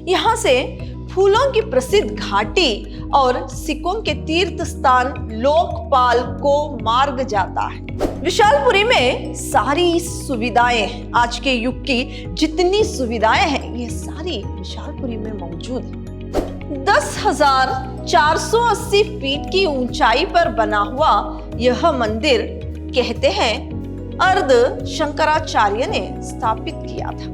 यहाँ से फूलों की प्रसिद्ध घाटी और सिखों के तीर्थ स्थान लोकपाल को मार्ग जाता है। विशालपुरी में सारी सुविधाएं, आज के युग की जितनी सुविधाएं हैं, ये सारी विशालपुरी में मौजूद है। 10,480 फीट की ऊंचाई पर बना हुआ यह मंदिर कहते हैं अर्ध शंकराचार्य ने स्थापित किया था।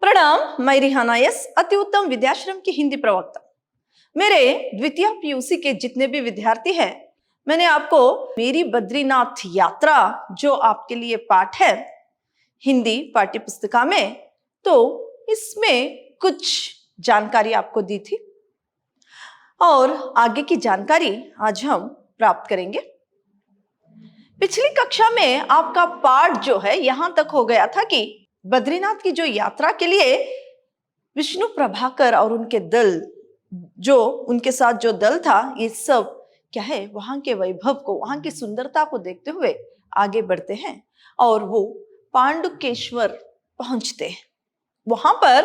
प्रणाम, मैं रिहाना यस, अति उत्तम विद्याश्रम की हिंदी प्रवक्ता। मेरे द्वितीय पीयूसी के जितने भी विद्यार्थी हैं, मैंने आपको मेरी बद्रीनाथ यात्रा जो आपके लिए पाठ है हिंदी पाठ्य पुस्तिका में, तो इसमें कुछ जानकारी आपको दी थी और आगे की जानकारी आज हम प्राप्त करेंगे। पिछली कक्षा में आपका पाठ जो है यहां तक हो गया था कि बद्रीनाथ की जो यात्रा के लिए विष्णु प्रभाकर और उनके दल, जो उनके साथ जो दल था, ये सब क्या है, वहां के वैभव को, वहां की सुंदरता को देखते हुए आगे बढ़ते हैं और वो पांडुकेश्वर पहुंचते हैं। वहां पर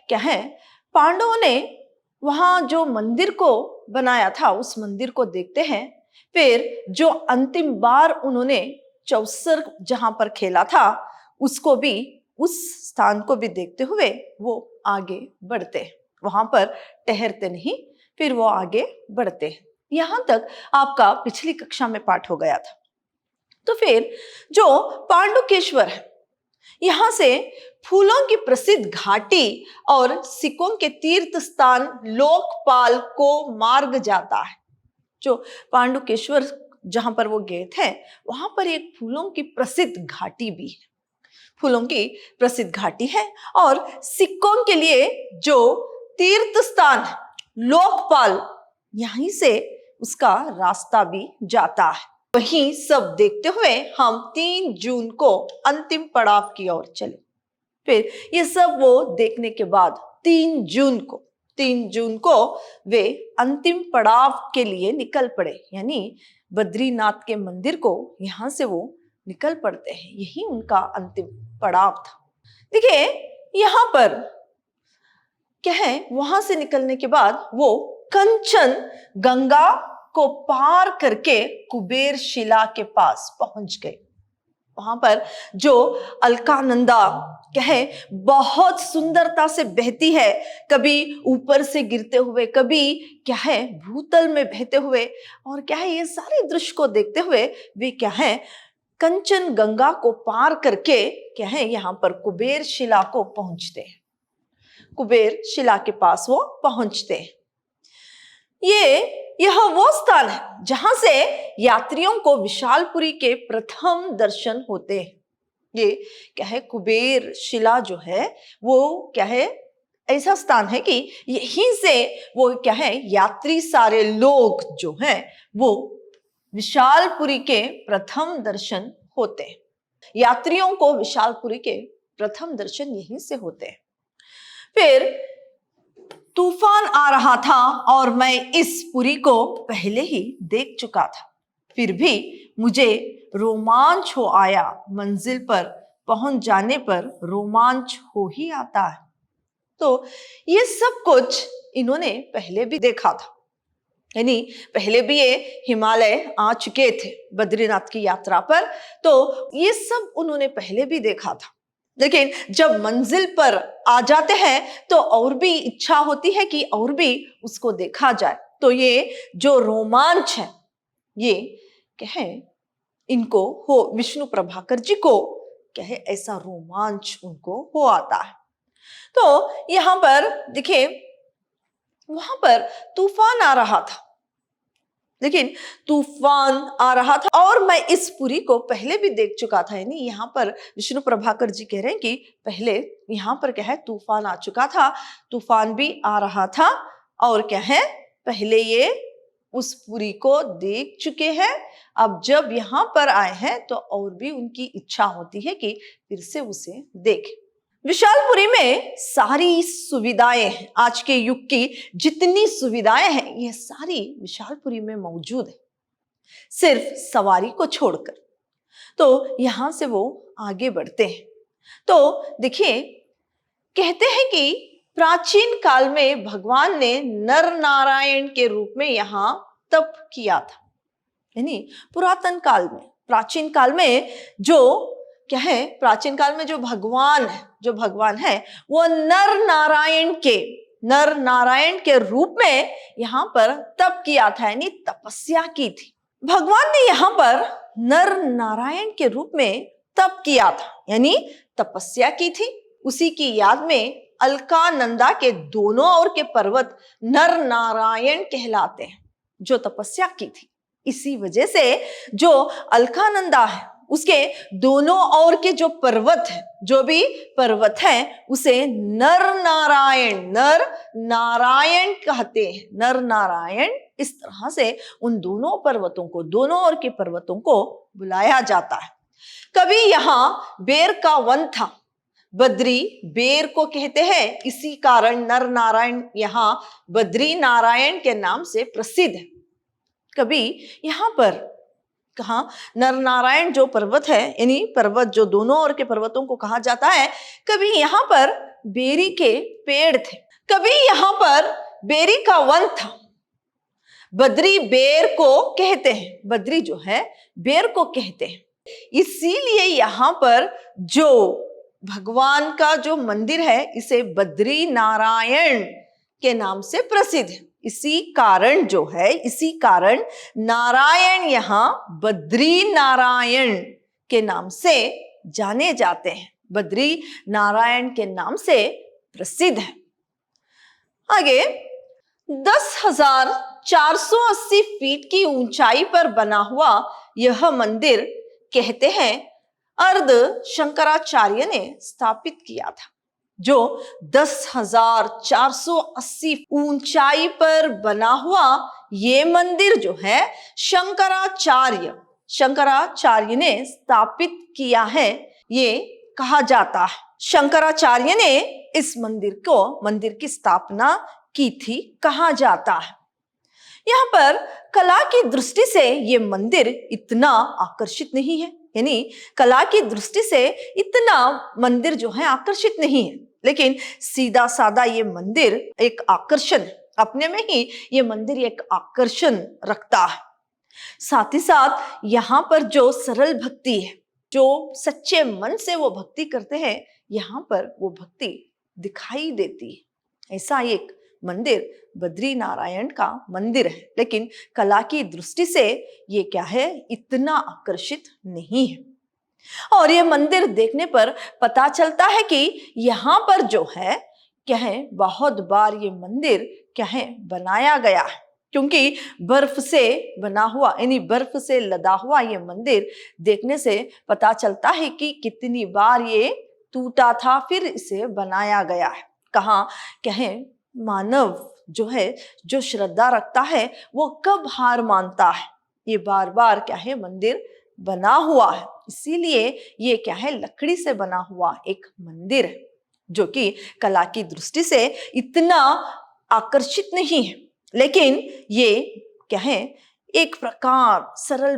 क्या है, पांडवों ने वहां जो मंदिर को बनाया था उस मंदिर को देखते हैं। फिर जो अंतिम बार उन्होंने चौसर जहां पर खेला था उसको भी, उस स्थान को भी देखते हुए वो आगे बढ़ते, वहां पर ठहरते नहीं, फिर वो आगे बढ़ते। यहां तक आपका पिछली कक्षा में पाठ हो गया था। तो फिर जो पांडुकेश्वर है, यहां से फूलों की प्रसिद्ध घाटी और सिखों के तीर्थ स्थान लोकपाल को मार्ग जाता है। जो पांडुकेश्वर जहां पर वो गए थे, वहां पर एक फूलों की प्रसिद्ध घाटी भी है, फूलों की प्रसिद्ध घाटी है और सिखों के लिए जो तीर्थ स्थान है लोकपाल, यहीं से उसका रास्ता भी जाता है। वहीं सब देखते हुए हम 3 जून को अंतिम पड़ाव की ओर चले। फिर ये सब वो देखने के बाद 3 जून को वे अंतिम पड़ाव के लिए निकल पड़े, यानी बद्रीनाथ के मंदिर को यहां से वो निकल पड़ते हैं। यही उनका अंतिम पड़ाव था। देखिए यहां पर क्या है, वहां से निकलने के बाद वो कंचन गंगा को पार करके कुबेर शिला के पास पहुंच गए। वहां पर जो अलकानंदा क्या है, बहुत सुंदरता से बहती है, कभी ऊपर से गिरते हुए, कभी क्या है भूतल में बहते हुए, और क्या है ये सारे दृश्य को देखते हुए वे क्या है कंचन गंगा को पार करके क्या है यहाँ पर कुबेर शिला को पहुंचते हैं। कुबेर शिला के पास वो पहुंचते हैं। यह वो स्थान है जहां से यात्रियों को विशालपुरी के प्रथम दर्शन होते हैं। ये क्या है, कुबेर शिला जो है वो क्या है, ऐसा स्थान है कि यहीं से वो क्या है, यात्री सारे लोग जो हैं वो विशालपुरी के प्रथम दर्शन होते हैं। यात्रियों को विशालपुरी के प्रथम दर्शन यहीं से होते हैं। फिर तूफान आ रहा था और मैं इस पुरी को पहले ही देख चुका था, फिर भी मुझे रोमांच हो आया। मंजिल पर पहुंच जाने पर रोमांच हो ही आता है। तो ये सब कुछ इन्होंने पहले भी देखा था, यानी पहले भी ये हिमालय आ चुके थे बद्रीनाथ की यात्रा पर, तो ये सब उन्होंने पहले भी देखा था। लेकिन जब मंजिल पर आ जाते हैं तो और भी इच्छा होती है कि और भी उसको देखा जाए। तो ये जो रोमांच है, ये क्या है, इनको हो, विष्णु प्रभाकर जी को क्या है, ऐसा रोमांच उनको हो आता है। तो यहां पर देखिए, वहां पर तूफान आ रहा था, लेकिन तूफान आ रहा था और मैं इस पुरी को पहले भी देख चुका था। यानी यहाँ पर विष्णु प्रभाकर जी कह रहे हैं कि पहले यहाँ पर क्या है, तूफान आ चुका था, तूफान भी आ रहा था और क्या है, पहले ये उस पुरी को देख चुके हैं। अब जब यहाँ पर आए हैं तो और भी उनकी इच्छा होती है कि फिर से उसे देखें। विशालपुरी में सारी सुविधाएं, आज के युग की जितनी सुविधाएं हैं, ये सारी विशालपुरी में मौजूद है, सिर्फ सवारी को छोड़कर। तो यहां से वो आगे बढ़ते हैं। तो देखिए, कहते हैं कि प्राचीन काल में भगवान ने नर नारायण के रूप में यहाँ तप किया था। यानी पुरातन काल में, प्राचीन काल में जो क्या है, प्राचीन काल में जो भगवान है वो नर नारायण के रूप में यहाँ पर तप किया था, यानी तपस्या की थी। भगवान ने यहाँ पर नर नारायण के रूप में तप किया था, यानी तपस्या की थी। उसी की याद में अलकानंदा के दोनों ओर के पर्वत नर नारायण कहलाते हैं, जो तपस्या की थी। इसी वजह से जो अलकानंदा है उसके दोनों ओर के जो पर्वत है, जो भी पर्वत है, उसे नर नारायण कहते हैं। नर नारायण, इस तरह से उन दोनों ओर के पर्वतों को बुलाया जाता है। कभी यहाँ बेर का वन था, बद्री बेर को कहते हैं, इसी कारण नर नारायण यहाँ बद्री नारायण के नाम से प्रसिद्ध है। कभी यहाँ पर कहा नर नारायण जो पर्वत है, यानी पर्वत जो दोनों ओर के पर्वतों को कहा जाता है, कभी यहाँ पर बेरी के पेड़ थे, कभी यहाँ पर बेरी का वन था। बद्री बेर को कहते हैं, बद्री जो है बेर को कहते हैं। इसीलिए यहाँ पर जो भगवान का जो मंदिर है, इसे बद्री नारायण के नाम से प्रसिद्ध है। इसी कारण नारायण यहाँ बद्री नारायण के नाम से जाने जाते हैं, बद्री नारायण के नाम से प्रसिद्ध है। आगे 10,480 फीट की ऊंचाई पर बना हुआ यह मंदिर कहते हैं अर्ध शंकराचार्य ने स्थापित किया था। जो 10,480 ऊंचाई पर बना हुआ ये मंदिर जो है शंकराचार्य ने स्थापित किया है, ये कहा जाता है। शंकराचार्य ने इस मंदिर की स्थापना की थी, कहा जाता है। यहाँ पर कला की दृष्टि से ये मंदिर इतना आकर्षित नहीं है, यानी कला की दृष्टि से इतना मंदिर जो है आकर्षित नहीं है, लेकिन सीधा सादा ये मंदिर एक आकर्षण, अपने में ही ये मंदिर एक आकर्षण रखता है। साथ ही साथ यहाँ पर जो सरल भक्ति है, जो सच्चे मन से वो भक्ति करते हैं, यहाँ पर वो भक्ति दिखाई देती है। ऐसा एक मंदिर बद्री नारायण का मंदिर है, लेकिन कला की दृष्टि से ये क्या है, इतना आकर्षित नहीं है। और ये मंदिर देखने पर पता चलता है कि यहाँ पर जो है क्या है, बहुत बार ये मंदिर क्या है बनाया गया है, क्योंकि बर्फ से बना हुआ, यानी बर्फ से लदा हुआ ये मंदिर देखने से पता चलता है कि कितनी बार ये टूटा था, फिर इसे बनाया गया है। कहाँ क्या है, मानव जो है, जो श्रद्धा रखता है, वो कब हार मानता है, ये बार बार क्या है मंदिर बना हुआ है। इसीलिए ये क्या है, लकड़ी से बना हुआ एक मंदिर है, जो कि कला की दृष्टि से इतना आकर्षित नहीं है, लेकिन ये क्या है, एक प्रकार सरल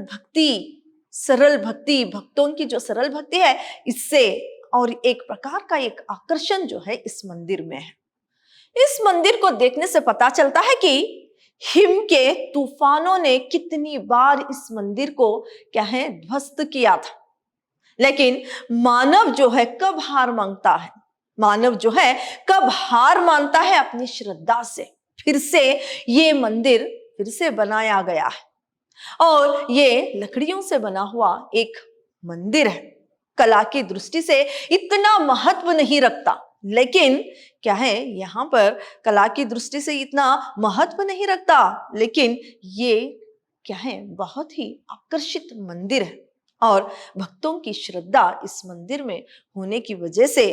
भक्ति भक्तों की जो सरल भक्ति है, इससे और एक प्रकार का एक आकर्षण जो है इस मंदिर में है। इस मंदिर को देखने से पता चलता है कि हिम के तूफानों ने कितनी बार इस मंदिर को क्या है ध्वस्त किया था, लेकिन मानव जो है कब हार मानता है, मानव जो है कब हार मानता है अपनी श्रद्धा से, फिर से ये मंदिर फिर से बनाया गया है। और ये लकड़ियों से बना हुआ एक मंदिर है, कला की दृष्टि से इतना महत्व नहीं रखता, लेकिन क्या है, यहाँ पर कला की दृष्टि से इतना महत्व नहीं रखता, लेकिन ये क्या है, बहुत ही आकर्षित मंदिर है। और भक्तों की श्रद्धा इस मंदिर में होने की वजह से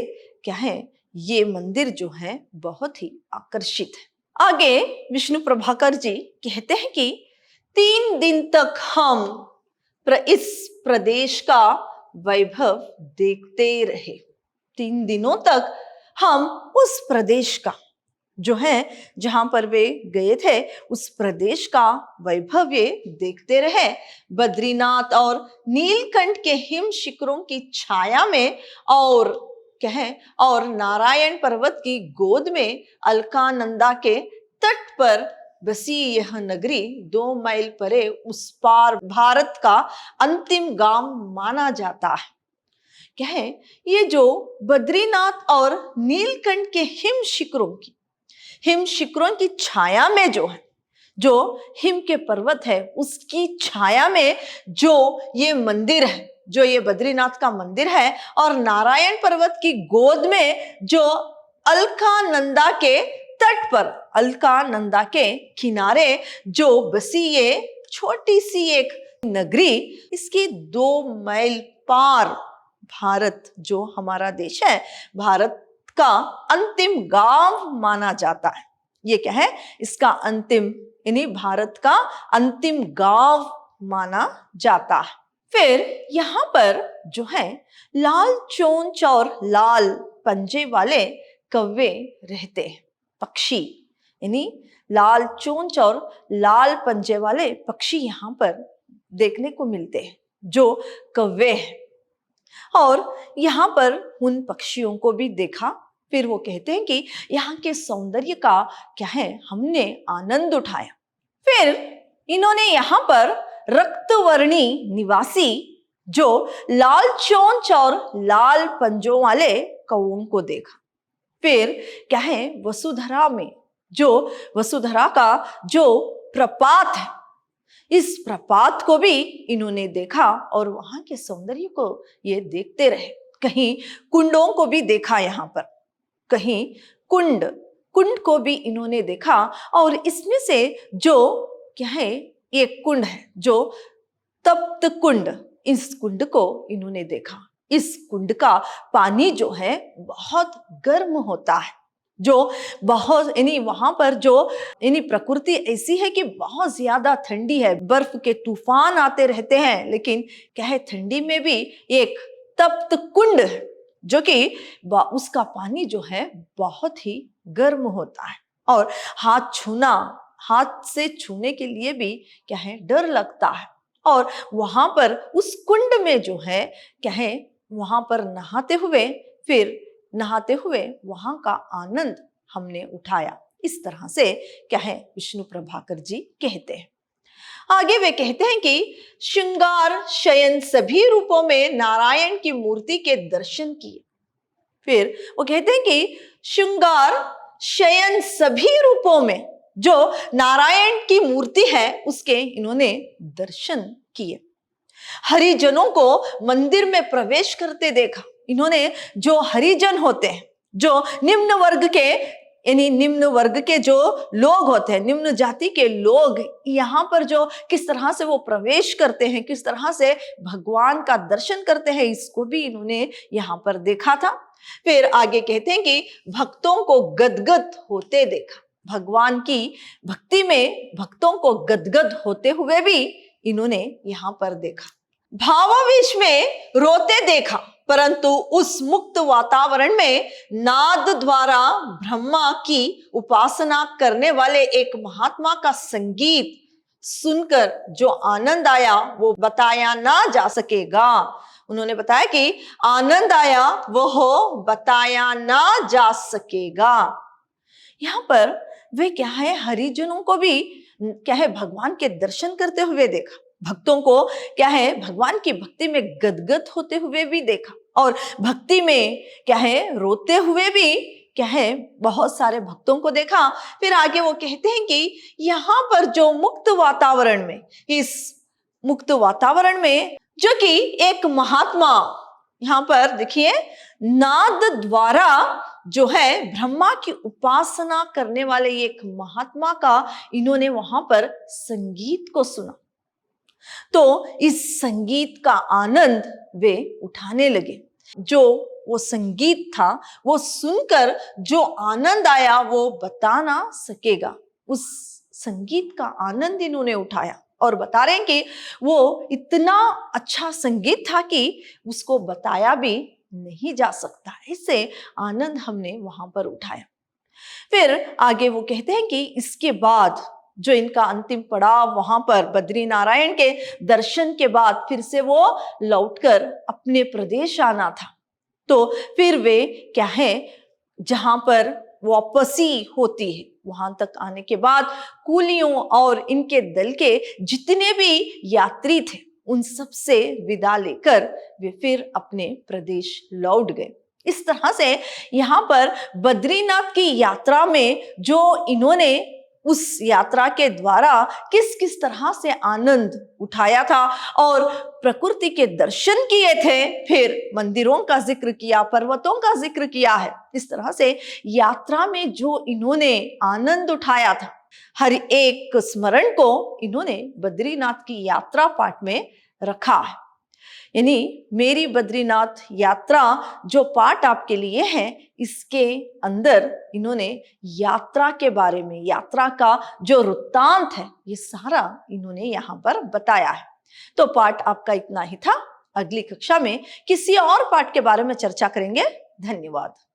क्या है, ये मंदिर जो है बहुत ही आकर्षित है। आगे विष्णु प्रभाकर जी कहते हैं कि 3 दिन तक हम इस प्रदेश का वैभव देखते रहे। 3 दिनों तक हम उस प्रदेश का, जो है जहां पर वे गए थे उस प्रदेश का वैभव वे देखते रहे। बद्रीनाथ और नीलकंठ के हिम शिखरों की छाया में और कहें और नारायण पर्वत की गोद में अलकानंदा के तट पर बसी यह नगरी 2 मील परे उस पार भारत का अंतिम गांव माना जाता है। क्या है ये जो बद्रीनाथ और नीलकंठ के हिम शिखरों की छाया में जो है, जो हिम के पर्वत है उसकी छाया में जो ये मंदिर है, जो ये बद्रीनाथ का मंदिर है, और नारायण पर्वत की गोद में जो अलकानंदा के तट पर, अलकानंदा के किनारे जो बसी ये छोटी सी एक नगरी, इसकी 2 मील पार भारत जो हमारा देश है, भारत का अंतिम गांव माना जाता है। ये क्या है, इसका अंतिम यानी भारत का अंतिम गांव माना जाता है। फिर यहाँ पर जो है लाल चोंच और लाल पंजे वाले कौवे रहते हैं, पक्षी, यानी लाल चोंच और लाल पंजे वाले पक्षी यहाँ पर देखने को मिलते हैं, जो कौवे हैं। और यहाँ पर उन पक्षियों को भी देखा। फिर वो कहते हैं कि यहाँ के सौंदर्य का क्या है, हमने आनंद उठाया। फिर इन्होंने यहाँ पर रक्तवर्णी निवासी जो लाल चोंच और लाल पंजों वाले कौओं को देखा। फिर क्या है, वसुधरा में जो वसुधरा का जो प्रपात है, इस प्रपात को भी इन्होंने देखा और वहां के सौंदर्य को ये देखते रहे। कहीं कुंडों को भी देखा, यहाँ पर कहीं कुंड को भी इन्होंने देखा। और इसमें से जो क्या है, एक कुंड है जो तप्त कुंड, इस कुंड को इन्होंने देखा। इस कुंड का पानी जो है बहुत गर्म होता है, जो बहुत यानी वहां पर जो यानी प्रकृति ऐसी है कि बहुत ज्यादा ठंडी है, बर्फ के तूफान आते रहते हैं, लेकिन क्या है, ठंडी में भी एक तप्त कुंड है जो कि उसका पानी जो है बहुत ही गर्म होता है। और हाथ से छूने के लिए भी क्या है, डर लगता है। और वहां पर उस कुंड में जो है क्या है, वहां पर नहाते हुए वहां का आनंद हमने उठाया। इस तरह से क्या है, विष्णु प्रभाकर जी कहते हैं। आगे वे कहते हैं कि श्रृंगार शयन सभी रूपों में नारायण की मूर्ति के दर्शन किए। फिर वो कहते हैं कि श्रृंगार शयन सभी रूपों में जो नारायण की मूर्ति है उसके इन्होंने दर्शन किए। हरिजनों को मंदिर में प्रवेश करते देखा। इन्होंने जो हरिजन होते हैं, जो निम्न वर्ग के जो लोग होते हैं, निम्न जाति के लोग, यहाँ पर जो किस तरह से वो प्रवेश करते हैं, किस तरह से भगवान का दर्शन करते हैं, इसको भी इन्होंने यहाँ पर देखा था। फिर आगे कहते हैं कि भक्तों को गदगद होते देखा। भगवान की भक्ति में भक्तों को गदगद होते हुए भी इन्होंने यहाँ पर देखा। भावावेश में रोते देखा, परंतु उस मुक्त वातावरण में नाद द्वारा ब्रह्मा की उपासना करने वाले एक महात्मा का संगीत सुनकर जो आनंद आया वो बताया ना जा सकेगा। उन्होंने बताया कि आनंद आया वो बताया ना जा सकेगा। यहाँ पर वे क्या है, हरिजनों को भी क्या है, भगवान के दर्शन करते हुए देखा। भक्तों को क्या है, भगवान की भक्ति में गदगद होते हुए भी देखा, और भक्ति में क्या है, रोते हुए भी क्या है, बहुत सारे भक्तों को देखा। फिर आगे वो कहते हैं कि यहाँ पर जो मुक्त वातावरण में, इस मुक्त वातावरण में जो कि एक महात्मा, यहाँ पर देखिए, नाद द्वारा जो है ब्रह्मा की उपासना करने वाले एक महात्मा का इन्होंने वहां पर संगीत को सुना। तो इस संगीत का आनंद वे उठाने लगे। जो वो संगीत था वो सुनकर जो आनंद आया वो बता ना सकेगा। उस संगीत का आनंद इन्होंने उठाया और बता रहे हैं कि वो इतना अच्छा संगीत था कि उसको बताया भी नहीं जा सकता। इससे आनंद हमने वहां पर उठाया। फिर आगे वो कहते हैं कि इसके बाद जो इनका अंतिम पड़ाव वहां पर बद्री नारायण के दर्शन के बाद फिर से वो लौटकर अपने प्रदेश आना था। तो फिर वे क्या है, जहां पर वापसी होती है वहां तक आने के बाद कुलियों और इनके दल के जितने भी यात्री थे उन सब से विदा लेकर वे फिर अपने प्रदेश लौट गए। इस तरह से यहाँ पर बद्रीनाथ की यात्रा में जो इन्होंने उस यात्रा के द्वारा किस किस तरह से आनंद उठाया था और प्रकृति के दर्शन किए थे, फिर मंदिरों का जिक्र किया, पर्वतों का जिक्र किया है। इस तरह से यात्रा में जो इन्होंने आनंद उठाया था, हर एक स्मरण को इन्होंने बद्रीनाथ की यात्रा पाठ में रखा है। यानी मेरी बद्रीनाथ यात्रा जो पाठ आपके लिए है, इसके अंदर इन्होंने यात्रा के बारे में, यात्रा का जो वृत्तांत है, ये सारा इन्होंने यहाँ पर बताया है। तो पाठ आपका इतना ही था। अगली कक्षा में किसी और पाठ के बारे में चर्चा करेंगे। धन्यवाद।